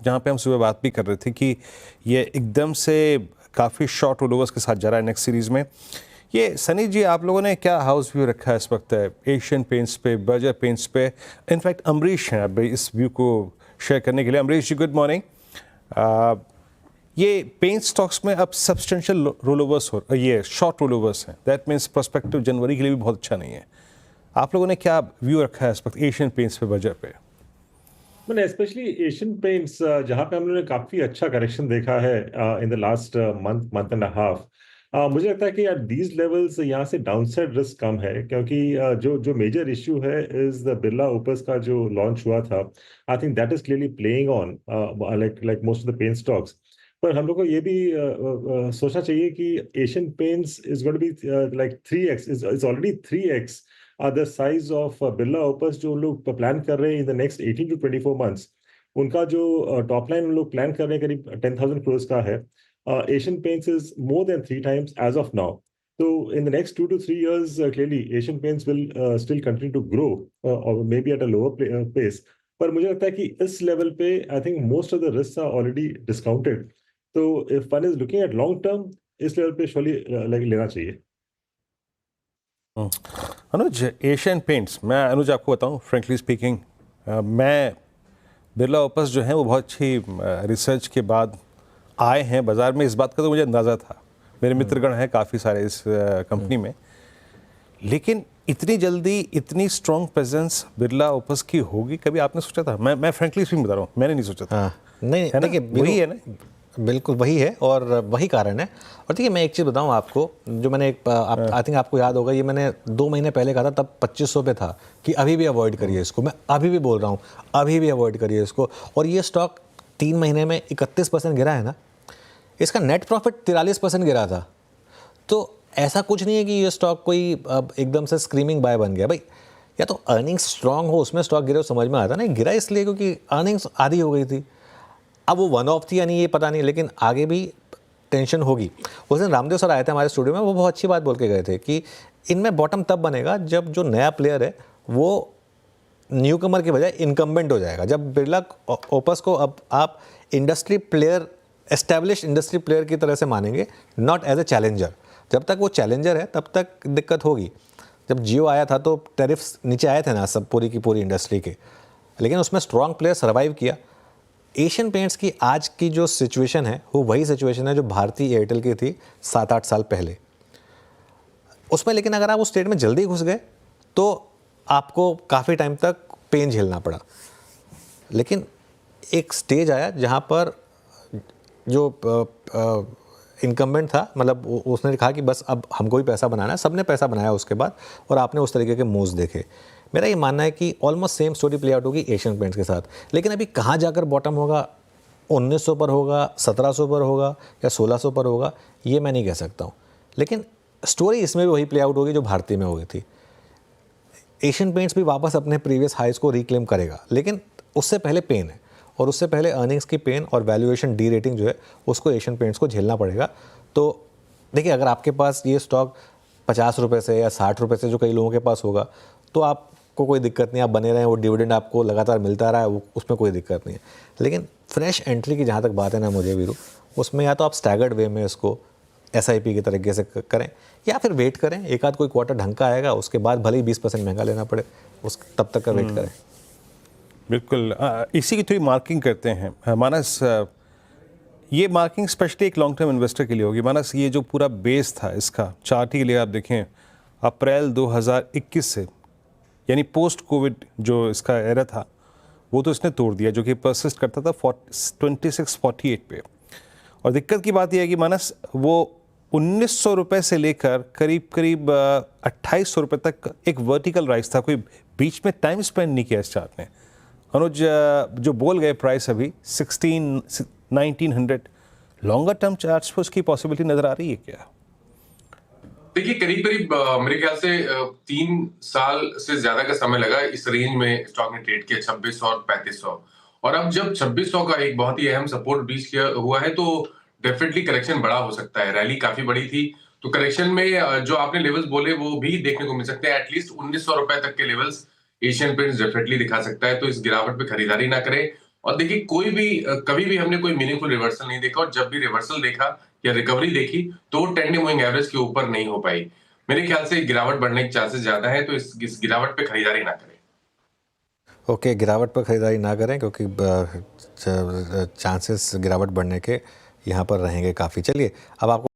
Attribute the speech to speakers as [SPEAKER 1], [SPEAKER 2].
[SPEAKER 1] जहाँ पे हम सुबह बात भी कर रहे थे कि ये एकदम से काफ़ी शॉर्ट रोलओवर्स के साथ जा रहा है नेक्स्ट सीरीज़ में। ये सनी जी, आप लोगों ने क्या हाउस व्यू रखा है इस वक्त है एशियन पेंट्स पे, बर्जर पेंट्स पे? इनफैक्ट अमरीश हैं अब इस व्यू को शेयर करने के लिए। अमरीश जी, गुड मॉर्निंग। ये पेंट स्टॉक्स में अब सब्सटेंशियल रोलओवर्स हो, ये शॉर्ट रोलओवर्स हैं, दैट मीन्स प्रोस्पेक्टिव जनवरी के लिए भी बहुत अच्छा नहीं है। आप लोगों ने क्या व्यू रखा है इस वक्त एशियन पेंट्स पे, बर्जर पे?
[SPEAKER 2] मैंने स्पेशली एशियन पेंट्स जहाँ पे हम लोगों ने काफी अच्छा करेक्शन देखा है in the last month and half. मुझे लगता है कि यार दीज लेवल्स यहाँ से डाउनसाइड रिस्क कम है, क्योंकि जो जो मेजर इशू है इज द बिरला ओपस का जो लॉन्च हुआ था। I think that is clearly playing on like most of the paint stocks. पर हम लोग को ये भी सोचना चाहिए कि Asian Paints is going to be like 3x, is already 3x the size of Birla Opus जो लोग प्लान कर रहे हैं in the next 18 to 24 months. उनका जो टॉप लाइन लोग प्लान कर रहे हैं करीब 10,000 करोड़ का है। Asian Paints is more than 3 times as of now. So in the next 2 to 3 years clearly Asian Paints will still continue to grow और may be at a lower pace. पर मुझे लगता है कि इस लेवल पे I think most of the risk are already discounted. So if one is looking at long term, इस level पे surely लेना चाहिए।
[SPEAKER 1] अनुज, एशियन पेंट्स, मैं अनुज आपको बताऊं फ्रेंकली स्पीकिंग, मैं बिरला ओपस जो है वो बहुत अच्छी रिसर्च के बाद आए हैं बाज़ार में, इस बात का तो मुझे अंदाज़ा था। मेरे मित्रगण हैं काफ़ी सारे इस कंपनी में, लेकिन इतनी जल्दी इतनी स्ट्रॉन्ग प्रेजेंस बिरला ओपस की होगी कभी आपने सोचा था? मैं फ्रेंकली स्पीकिंग बता रहा हूँ, मैंने नहीं सोचा था।
[SPEAKER 3] हाँ, नहीं
[SPEAKER 1] है ना,
[SPEAKER 3] देखिए,
[SPEAKER 1] वही है ना?
[SPEAKER 3] बिल्कुल वही है और वही कारण है। और देखिए, मैं एक चीज़ बताऊं आपको, जो मैंने आई थिंक आपको याद होगा, ये मैंने 2 महीने पहले कहा था, तब 2500 पे था कि अभी भी अवॉइड करिए इसको। मैं अभी भी बोल रहा हूँ, अभी भी अवॉइड करिए इसको। और ये स्टॉक 3 महीने में 31% गिरा है ना। इसका नेट प्रॉफिट 43% गिरा था। तो ऐसा कुछ नहीं है कि ये स्टॉक कोई अब एकदम से स्क्रीमिंग बाय बन गया भाई। या तो अर्निंग्स स्ट्रांग हो, उसमें स्टॉक गिरे, हो समझ में आता। नहीं, गिरा इसलिए क्योंकि अर्निंग्स आधी हो गई थी। अब वो वन ऑफ थी या नहीं ये पता नहीं, लेकिन आगे भी टेंशन होगी। उस दिन रामदेव सर आए थे हमारे स्टूडियो में, वो बहुत अच्छी बात बोल के गए थे कि इनमें बॉटम तब बनेगा जब जो नया प्लेयर है वो न्यू कमर की बजाय इनकम्बेंट हो जाएगा। जब बिरला ओपस को अब आप industry player, establish industry player की तरह से मानेंगे, नॉट एज ए चैलेंजर। जब तक वो चैलेंजर है तब तक दिक्कत होगी। जब जियो आया था तो टैरिफ्स नीचे आए थे ना सब, पूरी की पूरी इंडस्ट्री के, लेकिन उसमें स्ट्रॉन्ग प्लेयर सर्वाइव किया। एशियन पेंट्स की आज की जो सिचुएशन है वो वही सिचुएशन है जो भारती एयरटेल की थी 7-8 साल पहले उसमें। लेकिन अगर आप उस स्टेट में जल्दी घुस गए तो आपको काफ़ी टाइम तक पेन झेलना पड़ा। लेकिन एक स्टेज आया जहाँ पर जो इनकम्बेंट था, मतलब उसने कहा कि बस अब हमको भी पैसा बनाना है। सबने पैसा बनाया उसके बाद, और आपने उस तरीके के मूव्स देखे। मेरा ये मानना है कि almost same story play out होगी एशियन पेंट्स के साथ। लेकिन अभी कहाँ जाकर बॉटम होगा, 1900 पर होगा, 1700 पर होगा या 1600 पर होगा, ये मैं नहीं कह सकता हूँ। लेकिन स्टोरी इसमें भी वही प्ले आउट होगी जो भारतीय में हो गई थी। एशियन पेंट्स भी वापस अपने प्रीवियस हाइज को रिक्लेम करेगा, लेकिन उससे पहले पेन है, और उससे पहले अर्निंग्स की पेन और वैल्यूएशन डी रेटिंग जो है उसको एशियन पेंट्स को झेलना पड़ेगा। तो देखिए, अगर आपके पास ये स्टॉक 50 रुपये से या 60 रुपये से जो कई लोगों के पास होगा तो आपको कोई दिक्कत नहीं, आप बने रहें, वो डिविडेंड आपको लगातार मिलता रहा है, उसमें कोई दिक्कत नहीं है। लेकिन फ्रेश एंट्री की जहाँ तक बात है ना मुझे वीरू, उसमें या तो आप स्टैगर्ड वे में इसको SIP की तरीके से करें, या फिर वेट करें, एक आध कोई क्वार्टर ढंग का आएगा, उसके बाद भले ही 20% महंगा लेना पड़े, उस तब तक का वेट करें।
[SPEAKER 1] बिल्कुल, इसी की थोड़ी मार्किंग करते हैं मानस। ये मार्किंग स्पेशली एक लॉन्ग टर्म इन्वेस्टर के लिए होगी मानस। ये जो पूरा बेस था इसका चार्ट के लिए आप देखें, अप्रैल 2021 से, यानी पोस्ट कोविड जो इसका एरा था वो तो इसने तोड़ दिया, जो कि परसिस्ट करता था 2648 पे। और दिक्कत की बात यह है कि मानस वो 1900 रुपये से लेकर करीब करीब 2800 रुपये तक एक वर्टिकल राइज था, कोई बीच में टाइम स्पेंड नहीं किया इस चार्ट ने। अनुज, जो बोल गए प्राइस अभी 1900, लॉन्गर टर्म चार्ट्स पर उसकी पॉसिबिलिटी नजर आ रही है क्या?
[SPEAKER 4] देखिए, करीब करीब मेरे ख्याल से 3 साल से ज्यादा का समय लगा इस रेंज में स्टॉक ने ट्रेड किया, 2600 और 3500। और अब जब 2600 का एक बहुत ही अहम सपोर्ट ब्रीच किया हुआ है तो डेफिनेटली करेक्शन बड़ा हो सकता है। रैली काफी बड़ी थी, तो करेक्शन में जो आपने लेवल्स बोले वो भी देखने को मिल सकते हैं। एटलीस्ट 1900 रुपए तक के लेवल्स एशियन पेंट्स डेफिनेटली दिखा सकता है, तो इस गिरावट पे खरीदारी ना करें। और देखिए कोई भी कभी भी हमने कोई मीनिंगफुल रिवर्सल नहीं देखा, और जब भी रिवर्सल देखा या रिकवरी देखी तो वो ट्रेंडिंग मूविंग एवरेज के ऊपर नहीं हो पाई। मेरे ख्याल से गिरावट बढ़ने के चांसेस ज्यादा है, तो इस गिरावट पे खरीदारी ना करें।
[SPEAKER 3] ओके, गिरावट पर खरीदारी ना करें क्योंकि चांसेस गिरावट बढ़ने के यहाँ पर रहेंगे काफ़ी। चलिए अब आपको